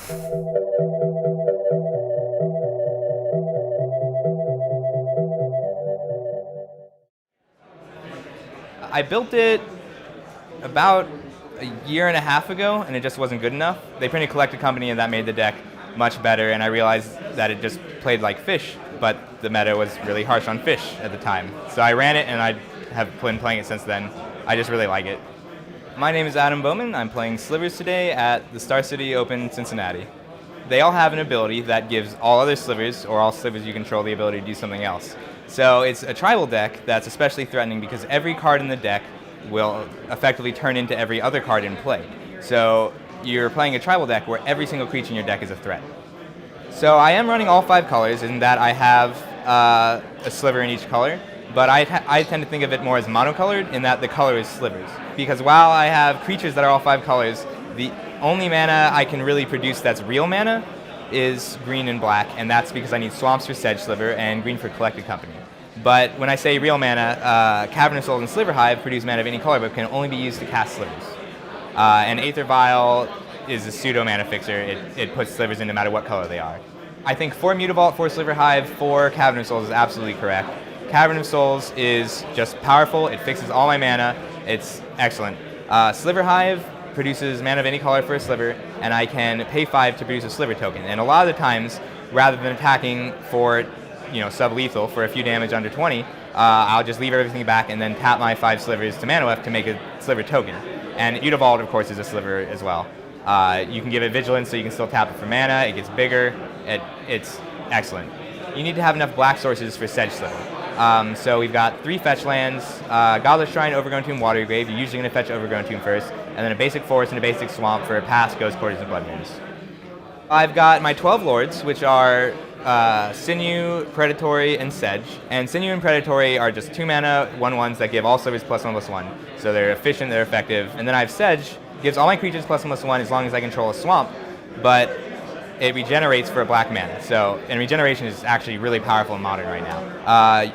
I built it about a year and a half ago, and it just wasn't good enough. They printed Collected Company, and that made the deck much better, and I realized that it just played like fish, but the meta was really harsh on fish at the time. So I ran it, and I have been playing it since then. I just really like it. My name is Adam Bowman. I'm playing Slivers today at the Star City Open Cincinnati. They all have an ability that gives all other Slivers, or all Slivers you control, the ability to do something else. So it's a tribal deck that's especially threatening because every card in the deck will effectively turn into every other card in play. So you're playing a tribal deck where every single creature in your deck is a threat. So I am running all 5 colors in that I have a sliver in each color, but I tend to think of it more as monocolored in that the color is Slivers. Because while I have creatures that are all 5 colors, the only mana I can really produce that's real mana is green and black, and that's because I need swamps for Sedge Sliver and green for Collected Company. But when I say real mana, Cavernous Souls and Sliver Hive produce mana of any color but can only be used to cast Slivers. And Aether Vial is a pseudo mana fixer. It puts Slivers in no matter what color they are. I think 4 Mutavault, 4 Sliver Hive, 4 Cavernous Souls is absolutely correct. Cavernous Souls is just powerful. It fixes all my mana. It's excellent. Sliver Hive produces mana of any color for a sliver, and I can pay 5 to produce a sliver token. And a lot of the times, rather than attacking for sub-lethal for a few damage under 20, I'll just leave everything back and then tap my 5 slivers to mana left to make a sliver token. And Mutavault, of course, is a sliver as well. You can give it Vigilance so you can still tap it for mana. It gets bigger. It's excellent. You need to have enough black sources for Sedge Sliver. So we've got 3 fetch lands, Godless Shrine, Overgrown Tomb, Watergrave. You're usually going to fetch Overgrown Tomb first, and then a basic forest and a basic swamp for past Ghost Quarters and Blood Moons. I've got my 12 lords, which are Sinew, Predatory, and Sedge. And Sinew and Predatory are just 2 mana 1/1s that give all slivers +1/+1. So they're efficient, they're effective. And then I have Sedge, gives all my creatures +1/+1 as long as I control a swamp, but it regenerates for a black mana. And regeneration is actually really powerful in Modern right now.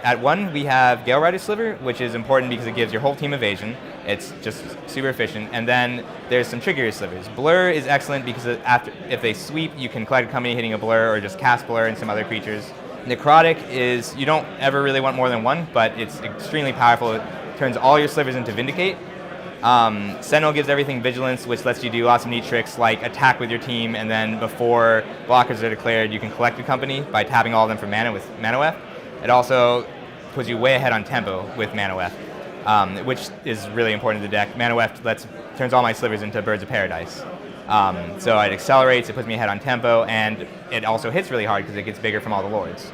At 1, we have Gale Rider Sliver, which is important because it gives your whole team evasion. It's just super efficient. And then there's some trickier slivers. Blur is excellent because if they sweep, you can Collect Company hitting a Blur or just cast Blur and some other creatures. Necrotic is, you don't ever really want more than 1, but it's extremely powerful. It turns all your slivers into Vindicate. Sentinel gives everything Vigilance, which lets you do lots of neat tricks like attack with your team, and then before blockers are declared, you can Collect a Company by tapping all of them for mana with Mana Weft. It also puts you way ahead on tempo with Mana Weft, which is really important to the deck. Mana Weft turns all my slivers into Birds of Paradise. So it accelerates, it puts me ahead on tempo, and it also hits really hard because it gets bigger from all the lords.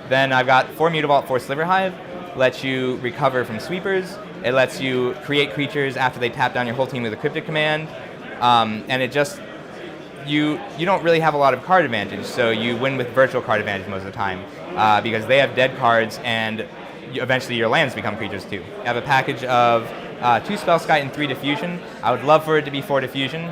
Then I've got 4 Mutavault, 4 Sliver Hive, lets you recover from sweepers. It lets you create creatures after they tap down your whole team with a Cryptic Command, and it just, you don't really have a lot of card advantage, so you win with virtual card advantage most of the time, because they have dead cards, and eventually your lands become creatures too. You have a package of 2 Spellskite and 3 Diffusion. I would love for it to be 4 Diffusion.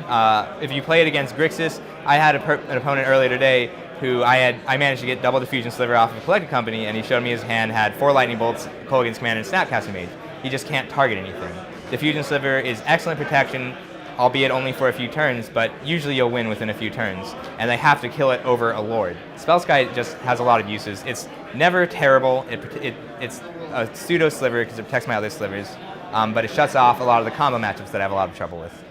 If you play it against Grixis, I had an opponent earlier today who I managed to get double Diffusion Sliver off of Collected Company, and he showed me his hand had 4 Lightning Bolts, Kolaghan's Command, and Snapcaster Mage. He just can't target anything. Diffusion Sliver is excellent protection, albeit only for a few turns, but usually you'll win within a few turns, and they have to kill it over a Lord. Spellskite just has a lot of uses. It's never terrible. It's a pseudo sliver because it protects my other slivers, but it shuts off a lot of the combo matchups that I have a lot of trouble with.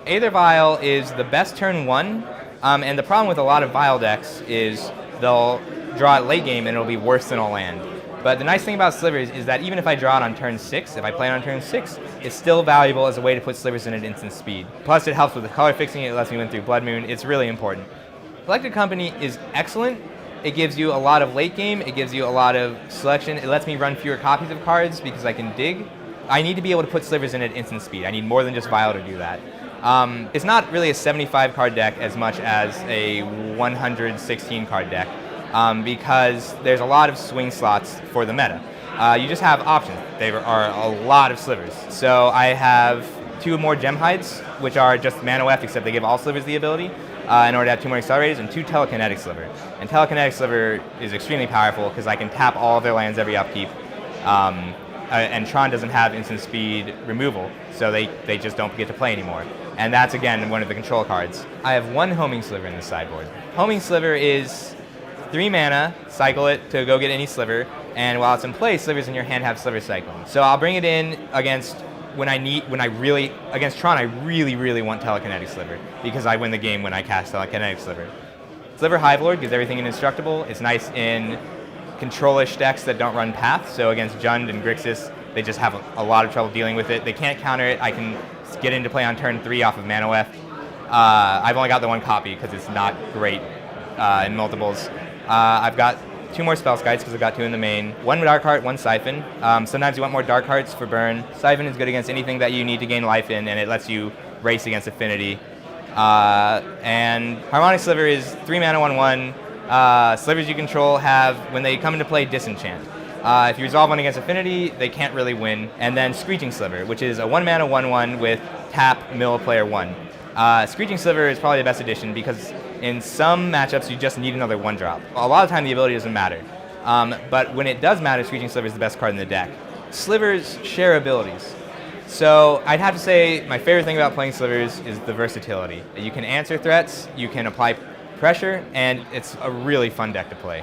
Aether Vial is the best turn 1, and the problem with a lot of Vial decks is they'll draw it late game and it'll be worse than a land. But the nice thing about Slivers is that even if I draw it on turn 6, if I play it on turn 6, it's still valuable as a way to put Slivers in at instant speed. Plus it helps with the color fixing, it lets me win through Blood Moon, it's really important. Collected Company is excellent. It gives you a lot of late game, it gives you a lot of selection, it lets me run fewer copies of cards because I can dig. I need to be able to put Slivers in at instant speed. I need more than just Vial to do that. It's not really a 75 card deck as much as a 116 card deck. Because there's a lot of swing slots for the meta. You just have options. There are a lot of slivers. So I have 2 more Gem Hides, which are just Mana Weft, except they give all slivers the ability, in order to have 2 more Accelerators, and 2 Telekinetic Sliver. And Telekinetic Sliver is extremely powerful because I can tap all of their lands every upkeep. And Tron doesn't have instant speed removal, so they just don't get to play anymore. and that's again one of the control cards. I have one Homing Sliver in the sideboard. Homing Sliver is 3 mana, cycle it to go get any sliver, and while it's in play, slivers in your hand have sliver cycling. So I'll bring it in against against Tron, I really want Telekinetic Sliver, because I win the game when I cast Telekinetic Sliver. Sliver Hive Lord gives everything indestructible. It's nice in control-ish decks that don't run Path, so against Jund and Grixis, they just have a lot of trouble dealing with it. They can't counter it. I can get into play on turn 3 off of Manaweth. I've only got the 1 copy because it's not great in multiples. I've got 2 more Spell Skites because I've got 2 in the main. 1 Dark Heart, 1 Siphon. Sometimes you want more Dark Hearts for burn. Siphon is good against anything that you need to gain life in, and it lets you race against Affinity. And Harmonic Sliver is 3 mana, 1/1. Slivers you control have, when they come into play, Disenchant. If you resolve one against Affinity, they can't really win. And then Screeching Sliver, which is a 1 mana, 1/1 with tap, mill player 1. Screeching Sliver is probably the best addition because in some matchups you just need another 1-drop. A lot of the time the ability doesn't matter. But when it does matter, Screeching Sliver is the best card in the deck. Slivers share abilities. So I'd have to say my favorite thing about playing Slivers is the versatility. You can answer threats, you can apply pressure, and it's a really fun deck to play.